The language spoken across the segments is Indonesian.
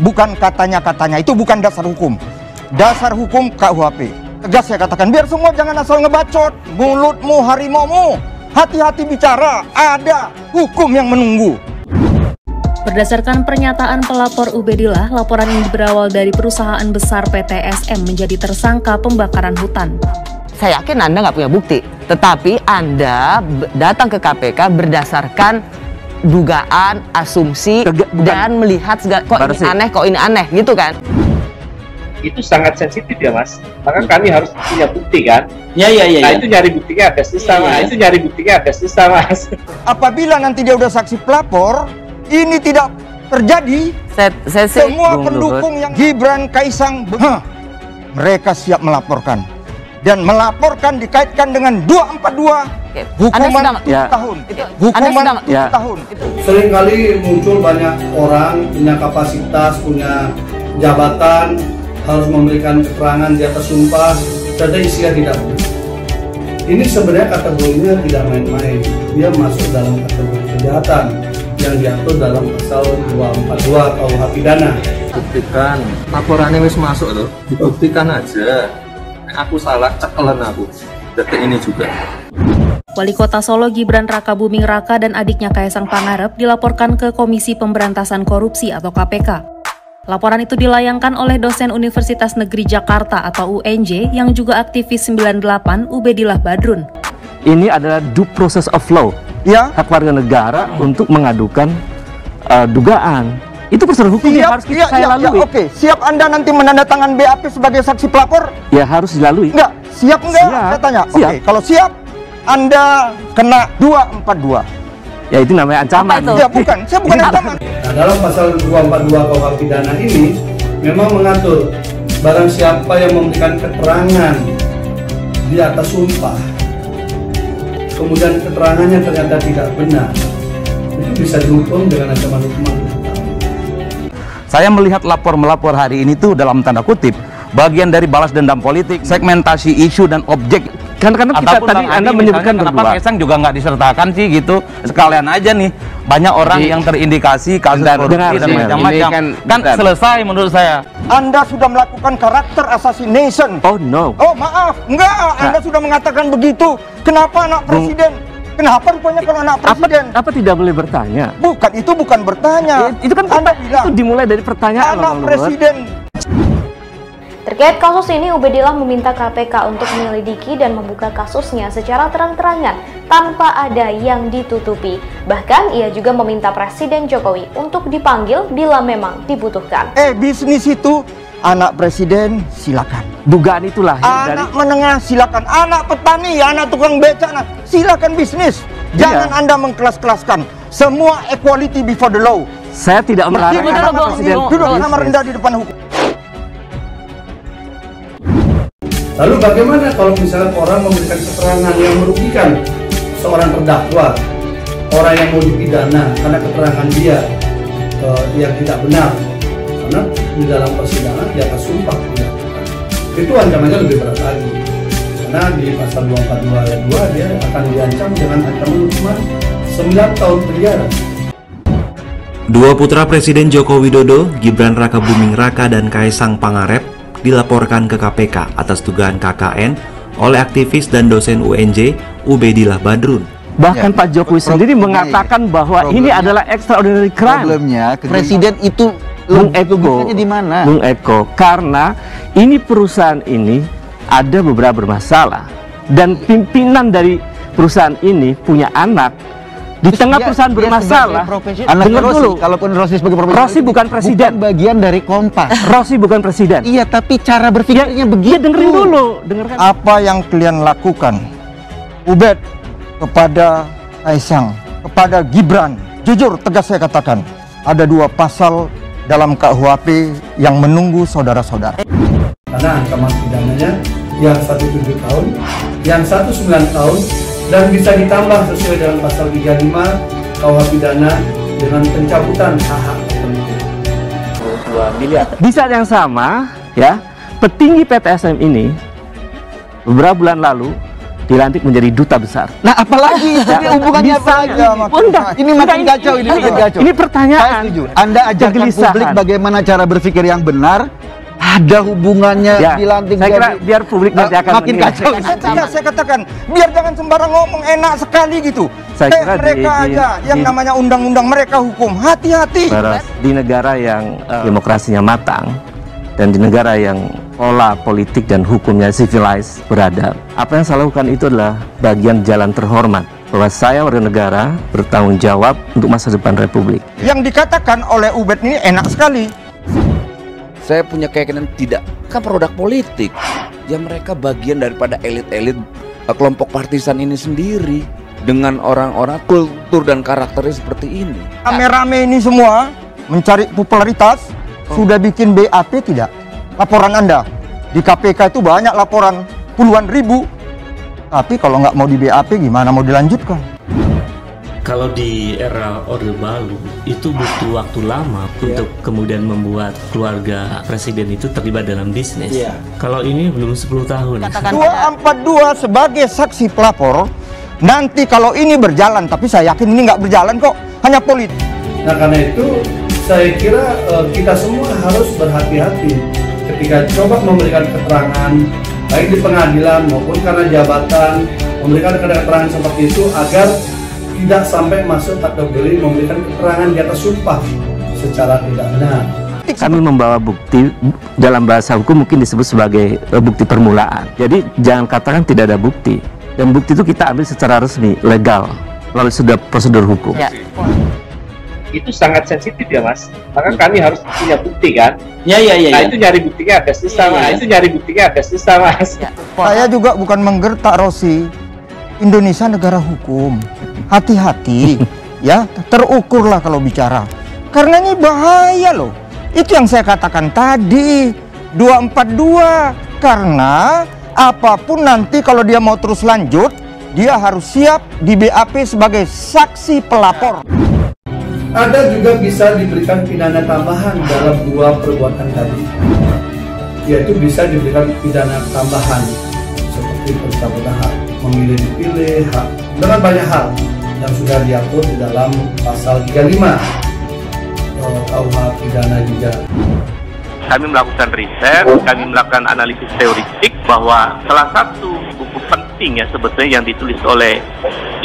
bukan katanya-katanya. Itu bukan dasar hukum. Dasar hukum KUHP. Tegas saya katakan, biar semua jangan asal ngebacot. Mulutmu harimaumu. Hati-hati bicara, ada hukum yang menunggu. Berdasarkan pernyataan pelapor Ubedillah, laporan ini berawal dari perusahaan besar PT SM menjadi tersangka pembakaran hutan. Saya yakin Anda nggak punya bukti, tetapi Anda datang ke KPK berdasarkan dugaan, asumsi, dan melihat segala, kok ini aneh, gitu kan? Itu sangat sensitif ya Mas, maka kami harus punya bukti kan? Nah itu nyari buktinya agak susah Mas. Apabila nanti dia udah saksi pelapor, ini tidak terjadi, semua pendukung yang Gibran, Kaisang, mereka siap melaporkan. Dan melaporkan dikaitkan dengan 242, hukuman 7 tahun. Hukuman 7 tahun. Seringkali muncul banyak orang punya kapasitas, punya jabatan, harus memberikan keterangan di atas sumpah, saja isinya tidak benar. Ini sebenarnya kategorinya tidak main-main. Dia masuk dalam kategori kejahatan yang diatur dalam pasal 242 KUH pidana. Buktikan, laporannya wis masuk loh, dibuktikan aja. Aku salah, cekelan aku. Detik ini juga. Wali Kota Solo Gibran Raka Buming Raka dan adiknya Kaisang Pangarep dilaporkan ke Komisi Pemberantasan Korupsi atau KPK. Laporan itu dilayangkan oleh dosen Universitas Negeri Jakarta atau UNJ yang juga aktivis 98 Ubedillah Badrun. Ini adalah due process of law, ya, hak warga negara untuk mengadukan dugaan. Itu prosedur hukum yang harus saya lalui. Oke, siap Anda nanti menandatangan BAP sebagai saksi pelapor? Ya harus dilalui. Enggak, siap enggak? Saya tanya. Oke, kalau siap, Anda kena 242. Ya itu namanya ancaman. Ya bukan, saya bukan ancaman. Nah, dalam pasal 242 KUH pidana ini memang mengatur barang siapa yang memberikan keterangan di atas sumpah, kemudian keterangannya ternyata tidak benar, itu bisa dihukum dengan ancaman hukuman. Saya melihat melapor hari ini tuh dalam tanda kutip bagian dari balas dendam politik, segmentasi isu dan objek. Karena kita tadi Anda menyebutkan kenapa Kaisang juga nggak disertakan sih gitu, sekalian aja nih banyak orang yang terindikasi kasus korupsi dan macam-macam kan selesai menurut saya. Anda sudah melakukan karakter assassination. Oh no. Oh maaf, enggak. Anda sudah mengatakan begitu. Kenapa anak presiden? Kenapa rupanya kalau anak presiden? Apa tidak boleh bertanya? Bukan, itu bukan bertanya. Itu kan Anda bilang itu dimulai dari pertanyaan. Anak presiden. Terkait kasus ini, Ubedillah meminta KPK untuk menyelidiki dan membuka kasusnya secara terang-terangan tanpa ada yang ditutupi. Bahkan ia juga meminta Presiden Jokowi untuk dipanggil bila memang dibutuhkan. Bisnis itu anak presiden silakan. Dugaan itulah. Anak menengah silakan. Anak petani, anak tukang beca, silakan bisnis. Jangan Anda mengkelas-kelaskan. Semua equality before the law. Saya tidak melarang anak presiden duduk sama rendah di depan hukum. Lalu bagaimana kalau misalnya orang memberikan keterangan yang merugikan seorang terdakwa, orang yang mau dipidana karena keterangan dia yang tidak benar, karena di dalam persidangan di atas sumpah itu ancamannya lebih berat lagi, karena di pasal 242 ayat 2 dia akan diancam dengan ancaman hukuman 9 tahun penjara. Dua putra Presiden Joko Widodo, Gibran Raka Buming Raka dan Kaisang Pangarep, dilaporkan ke KPK atas dugaan KKN oleh aktivis dan dosen UNJ Ubedillah Badrun. Bahkan Pak Jokowi sendiri mengatakan bahwa ini adalah extraordinary crime. Problemnya presiden itu logikanya di mana? Bung Eko, karena ini perusahaan ini ada beberapa bermasalah dan pimpinan dari perusahaan ini punya anak. Di tengah perusahaan bermasalah, dengar dulu. Kalaupun Rossi sebagai profesional, Rossi bukan presiden, bukan bagian dari Kompas. Rossi bukan presiden. Iya, tapi cara berpikirnya begitu. Dengerin dulu, dengarkan. Apa yang kalian lakukan, Ubed, kepada Kaisang, kepada Gibran, jujur tegas saya katakan, ada 2 pasal dalam KUHP yang menunggu saudara-saudara. Karena ancaman pidananya yang 1 7 tahun, yang 1 9 tahun. Dan bisa ditambah sesuai dengan pasal 35 KUH pidana dengan pencabutan hak-hak tertentu. Di saat yang sama, ya, petinggi PT SM ini beberapa bulan lalu dilantik menjadi duta besar. Nah, apalagi ini hubungannya apa lagi? Ini makin kacau, ini makin kacau. Ini pertanyaan. Saya setuju. Anda ajarkan publik bagaimana cara berpikir yang benar. Ada hubungannya dilantik. Saya kira biar publik nanti akan makin kacau. Saya katakan, biar jangan sembarang ngomong, enak sekali gitu. Saya kira mereka aja yang namanya undang-undang, mereka hukum. Hati-hati. Di negara yang demokrasinya matang dan di negara yang pola politik dan hukumnya civilized, beradab, apa yang saya lakukan itu adalah bagian jalan terhormat bahwa saya warga negara bertanggung jawab untuk masa depan Republik. Yang dikatakan oleh Ubed ini enak sekali. Saya punya keyakinan tidak, kan produk politik. Ya mereka bagian daripada elit-elit kelompok partisan ini sendiri. Dengan orang-orang kultur dan karakternya seperti ini. Rame-rame ini semua mencari popularitas. Sudah bikin BAP tidak? Laporan Anda di KPK itu banyak laporan puluhan ribu. Tapi kalau nggak mau di BAP gimana mau dilanjutkan? Kalau di era Orde Baru itu butuh waktu lama untuk kemudian membuat keluarga presiden itu terlibat dalam bisnis. Kalau ini belum 10 tahun. 242 sebagai saksi pelapor. Nanti kalau ini berjalan, tapi saya yakin ini nggak berjalan kok, hanya politik. Nah karena itu saya kira kita semua harus berhati-hati ketika coba memberikan keterangan baik di pengadilan maupun karena jabatan, memberikan keterangan seperti itu agar tidak sampai masuk kategori memberikan keterangan di atas sumpah secara tidak benar. Kami membawa bukti, dalam bahasa hukum mungkin disebut sebagai bukti permulaan. Jadi jangan katakan tidak ada bukti. Dan bukti itu kita ambil secara resmi, legal, melalui sudah prosedur hukum. Itu sangat sensitif ya Mas. Maka kami harus punya bukti kan. Nah itu nyari buktinya agak susah Mas. Itu nyari buktinya agak susah Mas. Saya juga bukan menggertak Rosi. Indonesia negara hukum. Hati-hati ya, terukurlah kalau bicara. Karena ini bahaya loh. Itu yang saya katakan tadi, 242. Karena apapun nanti kalau dia mau terus lanjut, dia harus siap di BAP sebagai saksi pelapor. Ada juga bisa diberikan pidana tambahan dalam dua perbuatan tadi, yaitu bisa diberikan pidana tambahan seperti pencabutan hak memilih dipilih, hak dengan banyak hal yang sudah diatur di dalam pasal 35 KUH pidana juga. Kami melakukan riset, kami melakukan analisis teoretik bahwa salah satu buku penting ya sebetulnya yang ditulis oleh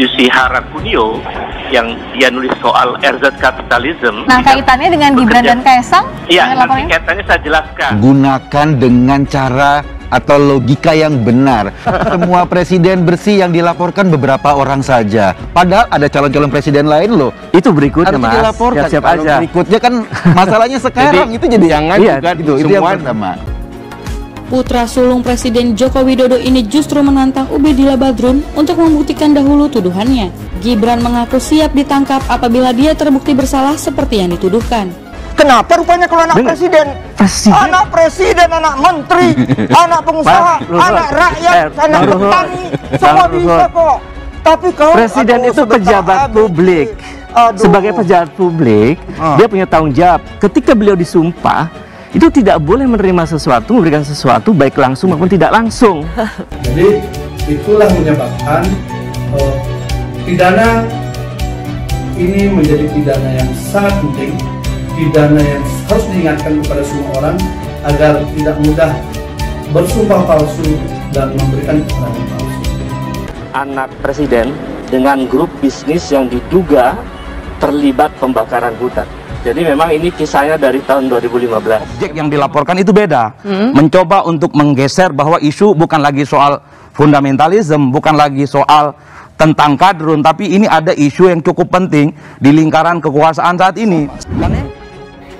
Yusihara Harakunio yang dia nulis soal erzat kapitalisme. Nah kaitannya dengan Gibran dan Kaesang? Iya, nanti kaitannya saya jelaskan. Gunakan dengan cara atau logika yang benar. Semua presiden bersih yang dilaporkan beberapa orang saja. Padahal ada calon-calon presiden lain loh. Itu berikutnya Mas. Dilaporkan. Siap aja. Berikutnya kan masalahnya sekarang itu jadi jangan juga itu yang pertama. Putra sulung Presiden Joko Widodo ini justru menantang Ubedillah Badrun untuk membuktikan dahulu tuduhannya. Gibran mengaku siap ditangkap apabila dia terbukti bersalah seperti yang dituduhkan. Kenapa rupanya kalau anak presiden, anak presiden, anak menteri, anak pengusaha, anak rakyat, anak petani, semua bisa kok. Tapi kalau presiden itu pejabat publik, sebagai pejabat publik, dia punya tanggung jawab. Ketika beliau disumpah, itu tidak boleh menerima sesuatu, memberikan sesuatu baik langsung maupun tidak langsung. Jadi itulah menyebabkan pidana ini menjadi pidana yang sangat penting. Pidana yang harus diingatkan kepada semua orang agar tidak mudah bersumpah palsu dan memberikan keterangan palsu. Anak presiden dengan grup bisnis yang diduga terlibat pembakaran hutan. Jadi memang ini kisahnya dari tahun 2015. Objek yang dilaporkan itu beda. Mencoba untuk menggeser bahwa isu bukan lagi soal fundamentalisme, bukan lagi soal tentang kadrun, tapi ini ada isu yang cukup penting di lingkaran kekuasaan saat ini.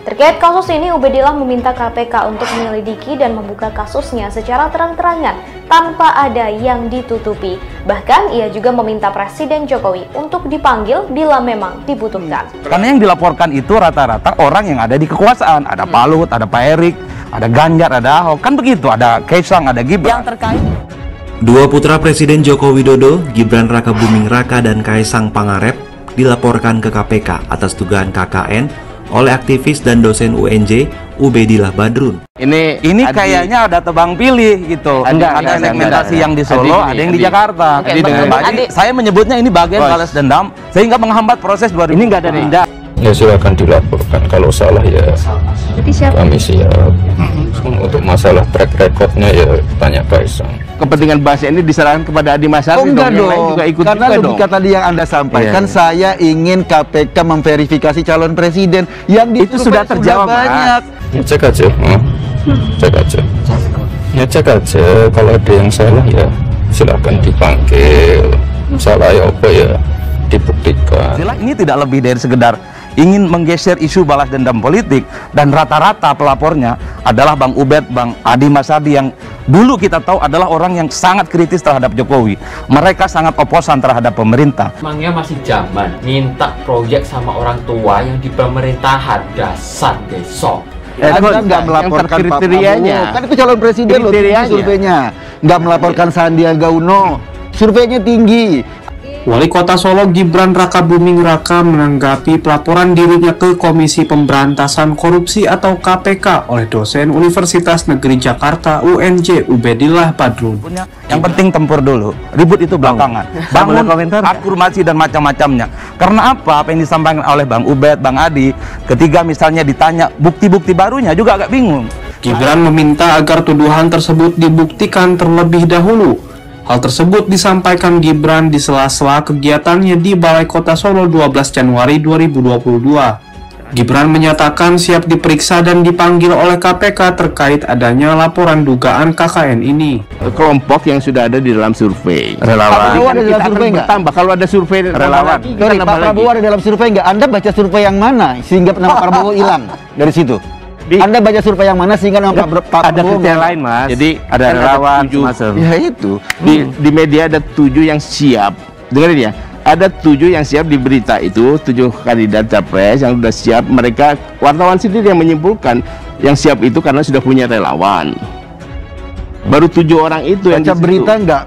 Terkait kasus ini, Ubedillah meminta KPK untuk menyelidiki dan membuka kasusnya secara terang-terangan tanpa ada yang ditutupi. Bahkan ia juga meminta Presiden Jokowi untuk dipanggil bila memang dibutuhkan. Karena yang dilaporkan itu rata-rata orang yang ada di kekuasaan. Ada Pak Luhut, ada Pak Erik, ada Ganjar, ada Ahok. Kan begitu, ada Kaesang, ada Gibran. Yang terkait. Dua putra Presiden Joko Widodo, Gibran Rakabuming Raka dan Kaesang Pangarep, dilaporkan ke KPK atas dugaan KKN oleh aktivis dan dosen UNJ Ubedillah Badrun. Ini kayaknya ada tebang pilih gitu. Ada segmentasi yang di Solo, ada yang di Jakarta. Oke, Jadi saya menyebutnya ini bagian balas dendam sehingga menghambat proses 2000. Ini nggak ada denda. Ya silakan dilaporkan, kalau salah ya kami siap. Untuk masalah track recordnya ya tanya Kaisang. Kepentingan bahasa ini diserahkan kepada Adi Mas Ardi. Enggak dong, juga ikut karena juga logika tadi yang Anda sampaikan, saya ingin KPK memverifikasi calon presiden yang itu sudah terjawab banyak. Ya, cek aja, cek aja. Ya cek aja, kalau ada yang salah ya silakan dipanggil. Salah ya apa ya dibuktikan. Ini tidak lebih dari sekedar ingin menggeser isu balas dendam politik, dan rata-rata pelapornya adalah Bang Ubed, Bang Adi Mas Ardi yang dulu kita tahu adalah orang yang sangat kritis terhadap Jokowi. Mereka sangat oposan terhadap pemerintah. Emangnya masih zaman minta proyek sama orang tua yang di pemerintahan, dasar besok. Anda nggak melaporkan kriterianya. Kan itu calon presiden loh, surveinya. Nggak melaporkan Sandiaga Uno, surveinya tinggi. Wali Kota Solo Gibran Rakabuming Raka menanggapi pelaporan dirinya ke Komisi Pemberantasan Korupsi atau KPK oleh dosen Universitas Negeri Jakarta UNJ Ubedillah Badrun. Yang penting tempur dulu, ribut itu belakangan. Bangun akurmasi dan macam-macamnya. Karena apa yang disampaikan oleh Bang Ubed, Bang Adi, ketika misalnya ditanya bukti-bukti barunya juga agak bingung. Gibran meminta agar tuduhan tersebut dibuktikan terlebih dahulu. Hal tersebut disampaikan Gibran di sela-sela kegiatannya di Balai Kota Solo 12 Januari 2022. Gibran menyatakan siap diperiksa dan dipanggil oleh KPK terkait adanya laporan dugaan KKN ini. Kelompok yang sudah ada di dalam survei. Relawan. Prabowo ada dalam survei nggak? Bertambah kalau ada survei relawan. Pak Prabowo ada dalam survei nggak? Anda baca survei yang mana sehingga nama Prabowo hilang dari situ? Anda baca survei yang mana sehingga nama Pak Prabowo ada kriteria lain, Mas. Jadi ada relawan, ya itu. Di media ada 7 yang siap. Dengarin ya. Ada 7 yang siap di berita itu, 7 kandidat capres yang sudah siap. Mereka wartawan sendiri yang menyimpulkan yang siap itu karena sudah punya relawan. Baru 7 orang itu yang baca berita enggak?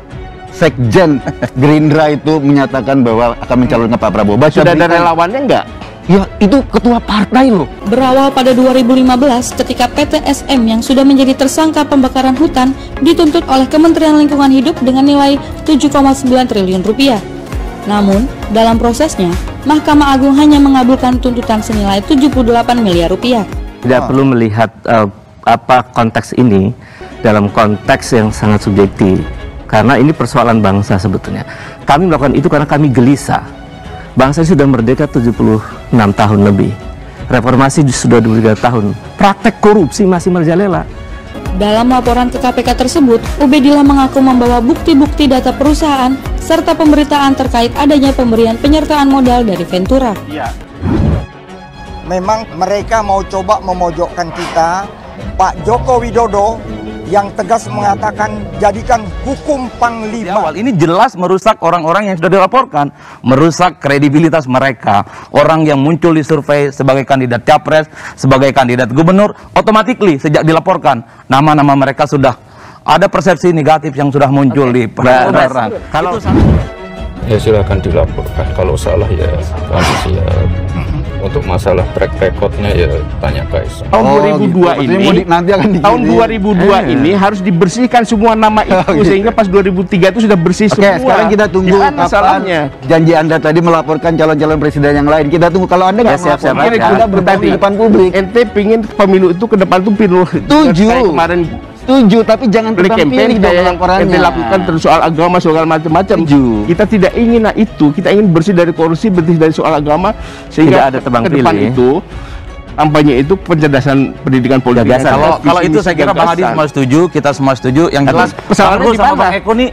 Sekjen Gerindra itu menyatakan bahwa akan mencalonkan Pak Prabowo. Baca sudah ada relawannya enggak? Ya, itu ketua partai loh. Berawal pada 2015 ketika PT SM yang sudah menjadi tersangka pembakaran hutan dituntut oleh Kementerian Lingkungan Hidup dengan nilai 7,9 triliun rupiah. Namun, dalam prosesnya, Mahkamah Agung hanya mengabulkan tuntutan senilai 78 miliar rupiah. Tidak perlu melihat apa konteks ini dalam konteks yang sangat subjektif. Karena ini persoalan bangsa sebetulnya. Kami melakukan itu karena kami gelisah. Bangsa sudah merdeka 76 tahun lebih. Reformasi sudah 23 tahun. Praktek korupsi masih merajalela. Dalam laporan ke KPK tersebut, Ubedillah mengaku membawa bukti-bukti data perusahaan serta pemberitaan terkait adanya pemberian penyertaan modal dari Ventura. Ya. Memang mereka mau coba memojokkan kita. Pak Joko Widodo yang tegas mengatakan jadikan hukum panglima. Awal ini jelas merusak orang-orang yang sudah dilaporkan, merusak kredibilitas mereka. Orang yang muncul di survei sebagai kandidat capres, sebagai kandidat gubernur, otomatis sejak dilaporkan nama-nama mereka sudah ada persepsi negatif yang sudah muncul di orang. Kalau ya silakan dilaporkan, kalau salah ya kami siap. Untuk masalah track recordnya ya tanya Kaisang. Tahun 2002 ini, tahun 2002 ini harus dibersihkan semua nama itu sehingga pas 2003 itu sudah bersih semua. Sekarang kita tunggu kapan janji Anda tadi melaporkan calon-calon presiden yang lain. Kita tunggu. Kalau Anda nggak melaporkan, kita berbohong di depan publik. Ente pingin pemilu itu ke depan tuh pilu. Kemarin setuju, tapi jangan tebang pilih dong laporannya. Yang dilakukan terus soal agama, soal macam-macam. Kita tidak ingin itu. Kita ingin bersih dari korupsi, bersih dari soal agama, sehingga tidak ada tebang ke depan pilih. Itu kampanye itu pencerdasan pendidikan politik. Kalau itu saya kira Bang Adi semua setuju, kita semua setuju. Yang jelas kesalahannya di mana? Eko nih.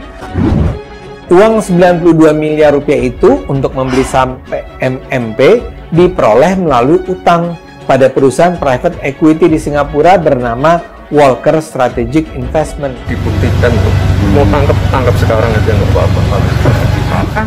Uang 92 miliar rupiah itu untuk membeli saham PMMP diperoleh melalui utang pada perusahaan private equity di Singapura bernama Walker Strategic Investment. Dibuktikan tuh, mau tangkap sekarang aja nggak apa-apa.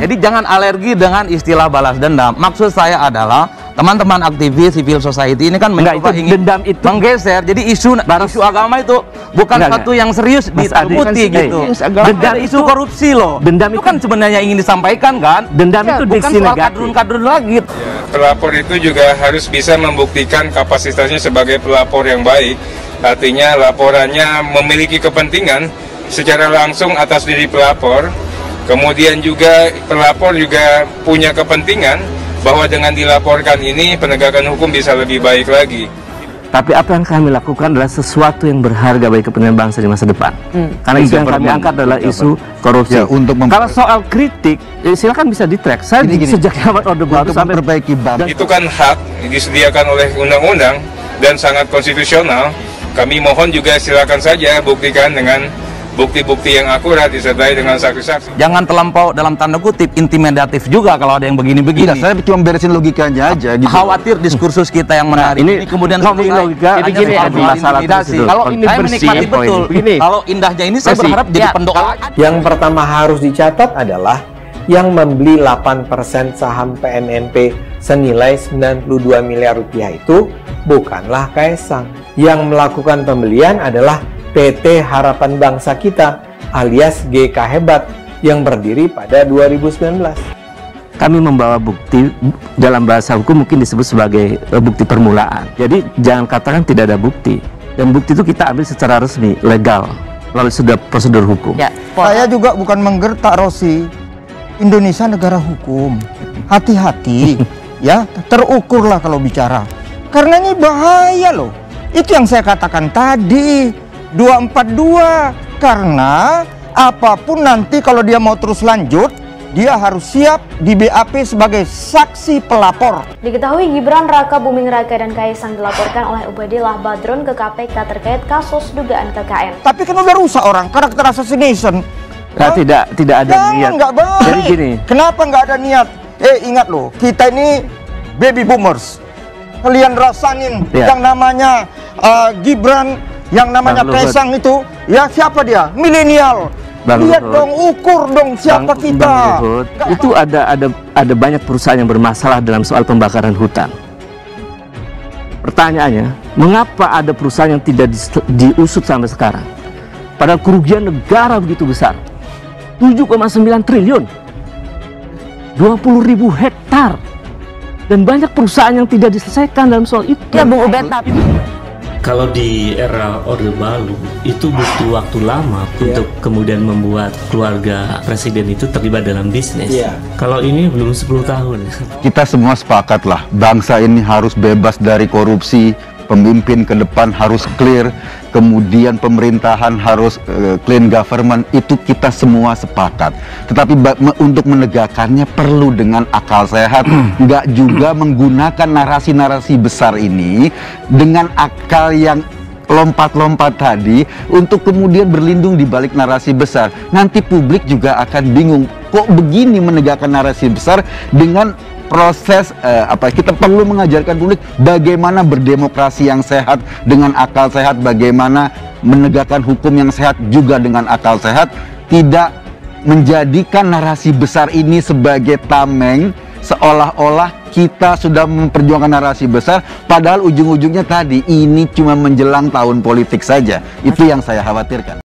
Jadi jangan alergi dengan istilah balas dendam. Maksud saya adalah teman-teman aktivis civil society ini kan dendam itu menggeser. Jadi isu agama itu bukan satu yang serius ditakuti gitu. Dendam isu korupsi loh. Dendam itu kan sebenarnya ingin disampaikan kan. Dendam itu diksi bukan negatif. kadrun-kadrun lagi. Pelapor itu juga harus bisa membuktikan kapasitasnya sebagai pelapor yang baik. Artinya laporannya memiliki kepentingan secara langsung atas diri pelapor. Kemudian juga pelapor juga punya kepentingan bahwa dengan dilaporkan ini penegakan hukum bisa lebih baik lagi. Tapi apa yang kami lakukan adalah sesuatu yang berharga bagi kepentingan bangsa di masa depan. Karena isu yang kami angkat adalah isu korupsi. Ya, kalau soal kritik, silakan bisa di-track. Saya sejak zaman Orde Baru sampai memperbaiki bangsa. Itu kan hak disediakan oleh undang-undang dan sangat konstitusional. Kami mohon juga silakan saja buktikan dengan bukti-bukti yang akurat disertai dengan saksi-saksi. Jangan terlampau dalam tanda kutip intimidatif juga kalau ada yang begini-begini. Tidak, saya cuma beresin logikanya aja gitu. Khawatir diskursus kita yang menarik ini kemudian logika begini masalah kalau ini saya menikmati betul. Kalau indahnya ini saya berharap jadi pendoa. Yang pertama harus dicatat adalah yang membeli 8% saham PNNP senilai 92 miliar rupiah itu bukanlah Kaesang. Yang melakukan pembelian adalah PT Harapan Bangsa Kita alias GK Hebat yang berdiri pada 2019. Kami membawa bukti, dalam bahasa hukum mungkin disebut sebagai bukti permulaan. Jadi jangan katakan tidak ada bukti. Dan bukti itu kita ambil secara resmi, legal, melalui sudah prosedur hukum. Ya, saya juga bukan menggertak, Rosi. Indonesia negara hukum. Hati-hati, ya, terukurlah kalau bicara. Karena ini bahaya loh. Itu yang saya katakan tadi. 242, karena apapun nanti kalau dia mau terus lanjut, dia harus siap di BAP sebagai saksi pelapor. Diketahui Gibran Raka Buming Raka dan Kaesang dilaporkan oleh Ubedillah Badrun ke KPK terkait kasus dugaan KKN. Tapi kan udah rusak orang, karakter assassination. Nah, tidak ada niat. Nggak baik. Jadi gini. Kenapa nggak ada niat? Ingat loh, kita ini baby boomers. Kalian rasain yang namanya Gibran, yang namanya Kaesang itu, ya siapa dia? Milenial. Lihat dong, ukur dong siapa kita. Itu ada banyak perusahaan yang bermasalah dalam soal pembakaran hutan. Pertanyaannya, mengapa ada perusahaan yang tidak diusut sampai sekarang? Padahal kerugian negara begitu besar, 7,9 triliun, 20.000 hektar, dan banyak perusahaan yang tidak diselesaikan dalam soal itu. Ya, Bung Ubed. Kalau di era Orde Baru itu butuh waktu lama untuk kemudian membuat keluarga presiden itu terlibat dalam bisnis. Kalau ini belum 10 tahun. Kita semua sepakat lah, bangsa ini harus bebas dari korupsi, pemimpin ke depan harus clear, kemudian pemerintahan harus clean government, itu kita semua sepakat. Tetapi untuk menegakkannya perlu dengan akal sehat, nggak juga menggunakan narasi-narasi besar ini dengan akal yang lompat-lompat tadi untuk kemudian berlindung di balik narasi besar. Nanti publik juga akan bingung, kok begini menegakkan narasi besar dengan proses kita perlu mengajarkan publik bagaimana berdemokrasi yang sehat dengan akal sehat, bagaimana menegakkan hukum yang sehat juga dengan akal sehat, tidak menjadikan narasi besar ini sebagai tameng seolah-olah kita sudah memperjuangkan narasi besar padahal ujung-ujungnya tadi ini cuma menjelang tahun politik saja. Itu yang saya khawatirkan.